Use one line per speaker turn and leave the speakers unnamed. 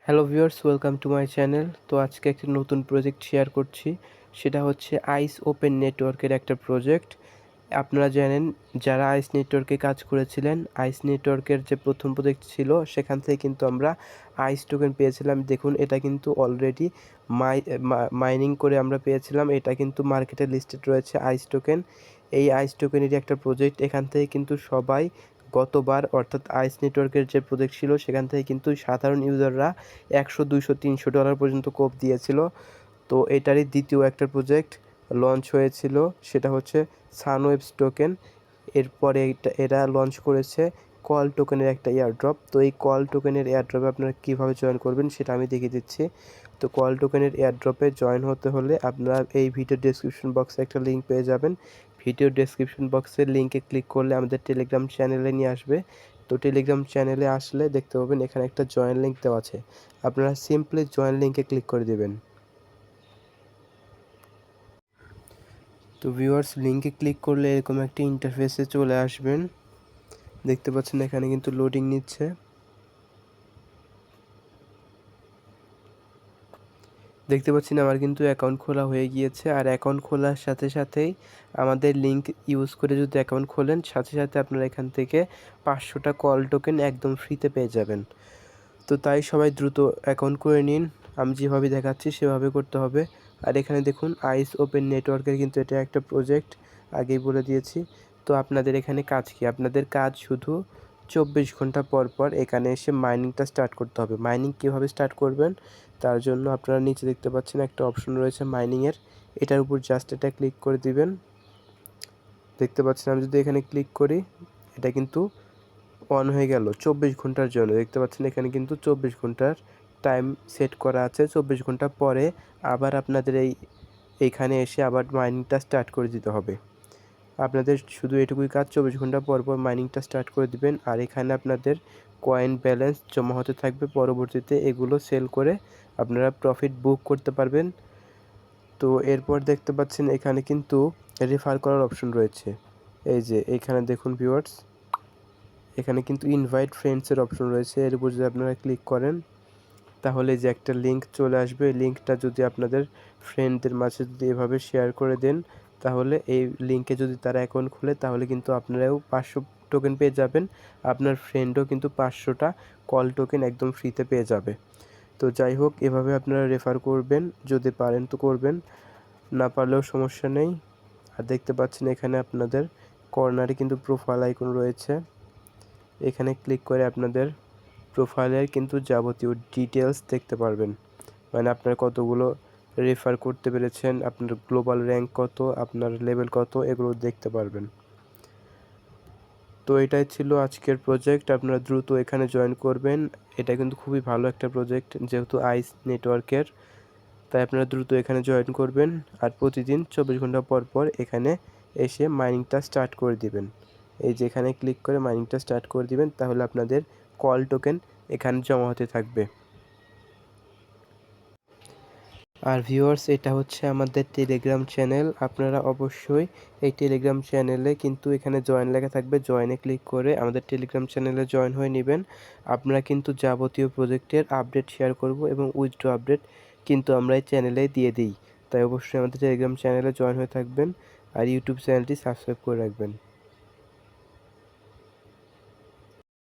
Hello viewers, welcome to my channel. তো আজকে একটা নতুন প্রজেক্ট শেয়ার করছি। সেটা হচ্ছে আইস ওপেন নেটওয়ার্কের একটা প্রজেক্ট। আপনারা জানেন, যারা আইস নেটওয়ার্কে কাজ করেছিলেন, আইস নেটওয়ার্কের যে প্রথম প্রজেক্ট ছিল সেখান থেকে কিন্তু আমরা আইস টোকেন পেয়েছিলাম। দেখুন, এটা কিন্তু অলরেডি মাইনিং করে আমরা পেয়েছিলাম। এটা কিন্তু মার্কেটে লিস্টেড রয়েছে আইস টোকেন। এই আইস টোকেনেরই একটা প্রজেক্ট। এখান থেকে কিন্তু সবাই গতবার অর্থাৎ আইস নেটওয়ার্কের যে প্রজেক্ট ছিল সেখান থেকে কিন্তু সাধারণ ইউজাররা 100, 200, $300 পর্যন্ত কোপ দিয়েছিল। তো এটারই দ্বিতীয় একটা প্রজেক্ট লঞ্চ হয়েছিল, সেটা হচ্ছে সানওয়েভস টোকেন। এরপরে এরা লঞ্চ করেছে কল টোকেনের একটা এয়ারড্রপ। তো এই কল টোকেনের এয়ারড্রপে আপনারা কীভাবে জয়েন করবেন সেটা আমি দেখিয়ে দিচ্ছি। তো কল টোকেনের এয়ারড্রপে জয়েন হতে হলে আপনারা এই ভিডিও ডেসক্রিপশন বক্সে একটা লিঙ্ক পেয়ে যাবেন। ভিডিও ডেসক্রিপশন বক্সের লিঙ্কে ক্লিক করলে আমাদের টেলিগ্রাম চ্যানেলে নিয়ে আসবে। তো টেলিগ্রাম চ্যানেলে আসলে দেখতে পাবেন এখানে একটা জয়েন লিঙ্ক দেওয়া আছে। আপনারা সিম্পলি জয়েন লিঙ্কে ক্লিক করে দেবেন। তো ভিউয়ার্স, লিঙ্কে ক্লিক করলে এরকম একটা ইন্টারফেসে চলে আসবেন। দেখতে পাচ্ছেন এখানে কিন্তু লোডিং নিচ্ছে। দেখতে পাচ্ছেন আমার কিন্তু অ্যাকাউন্ট খোলা হয়ে গিয়েছে। আর অ্যাকাউন্ট খোলার সাথে সাথেই আমাদের লিঙ্ক ইউজ করে যদি অ্যাকাউন্ট খোলেন, সাথে সাথে আপনারা এখান থেকে 500টা কল টোকেন একদম ফ্রিতে পেয়ে যাবেন। তো তাই সবাই দ্রুত অ্যাকাউন্ট করে নিন। আমি যেভাবে দেখাচ্ছি সেভাবে করতে হবে। আর এখানে দেখুন, আইস ওপেন নেটওয়ার্কের কিন্তু এটা একটা প্রজেক্ট, আগেই বলে দিয়েছি। তো আপনাদের এখানে কাজ কি? আপনাদের কাজ শুধু 24 ঘন্টা পর পর এখানে এসে মাইনিংটা স্টার্ট করতে হবে। মাইনিং কীভাবে স্টার্ট করবেন তার জন্য আপনারা নিচে দেখতে পাচ্ছেন একটা অপশন রয়েছে মাইনিংয়ের। এটার উপর জাস্ট এটা ক্লিক করে দিবেন। দেখতে পাচ্ছেন আমি যদি এখানে ক্লিক করি, এটা কিন্তু অন হয়ে গেল 24 ঘন্টার জন্য। দেখতে পাচ্ছেন এখানে কিন্তু 24 ঘন্টার টাইম সেট করা আছে। 24 ঘন্টা পরে আবার আপনাদের এইখানে এসে আবার মাইনিংটা স্টার্ট করে দিতে হবে। আপনাদের শুধু এটুকুই কাজ, 24 ঘন্টা পর পর মাইনিংটা স্টার্ট করে দিবেন। আর এখানে আপনাদের কয়েন ব্যালেন্স জমা হতে থাকবে। পরবর্তীতে এগুলো সেল করে আপনারা প্রফিট বুক করতে পারবেন। তো এরপর দেখতে পাচ্ছেন এখানে কিন্তু রেফার করার অপশন রয়েছে। এই যে এইখানে দেখুন ভিউয়ার্স, এখানে কিন্তু ইনভাইট ফ্রেন্ডসের অপশন রয়েছে। এর উপর যদি আপনারা ক্লিক করেন তাহলে যে একটা লিঙ্ক চলে আসবে, এই লিঙ্কটা যদি আপনাদের ফ্রেন্ডদের মাঝে যদি এভাবে শেয়ার করে দেন, তাহলে এই লিঙ্কে যদি তারা অ্যাকাউন্ট খুলে তাহলে কিন্তু আপনারাও 500 টোকেন পেয়ে যাবেন। আপনার ফ্রেন্ডও কিন্তু 500টা কল টোকেন একদম ফ্রিতে পেয়ে যাবে। তো যাই হোক, এভাবে আপনারা রেফার করবেন, যদি পারেন তো করবেন, না পারলেও সমস্যা নেই। আর দেখতে পাচ্ছেন এখানে আপনাদের কর্নারে কিন্তু প্রোফাইল আইকন রয়েছে। এখানে ক্লিক করে আপনাদের প্রোফাইলের কিন্তু যাবতীয় ডিটেলস দেখতে পারবেন। মানে আপনার কতগুলো রেফার করতে পেরেছেন, আপনার গ্লোবাল র্যাঙ্ক কত, আপনার লেভেল কত, এগুলো দেখতে পারবেন। তো এটাই ছিল আজকের প্রজেক্ট। আপনারা দ্রুত এখানে জয়েন করবেন। এটা কিন্তু খুবই ভালো একটা প্রজেক্ট, যেহেতু আইস নেটওয়ার্কের, তাই আপনারা দ্রুত এখানে জয়েন করবেন। আর প্রতিদিন 24 ঘন্টা পর পর এখানে এসে মাইনিংটা স্টার্ট করে দিবেন। এই যে এখানে ক্লিক করে মাইনিংটা স্টার্ট করে দিবেন, তাহলে আপনাদের কল টোকেন এখানে জমা হতে থাকবে। আর ভিউয়ার্স, এটা হচ্ছে আমাদের টেলিগ্রাম চ্যানেল। আপনারা অবশ্যই এই টেলিগ্রাম চ্যানেলে কিন্তু এখানে জয়েন লেখা থাকবে, জয়েনে ক্লিক করে আমাদের টেলিগ্রাম চ্যানেলে জয়েন হয়ে নেবেন। আপনারা কিন্তু যাবতীয় প্রজেক্টের আপডেট শেয়ার করব এবং উইথড্র আপডেট কিন্তু আমরা এই চ্যানেলে দিয়ে দিই। তাই অবশ্যই আমাদের টেলিগ্রাম চ্যানেলে জয়েন হয়ে থাকবেন আর ইউটিউব চ্যানেলটি সাবস্ক্রাইব করে রাখবেন।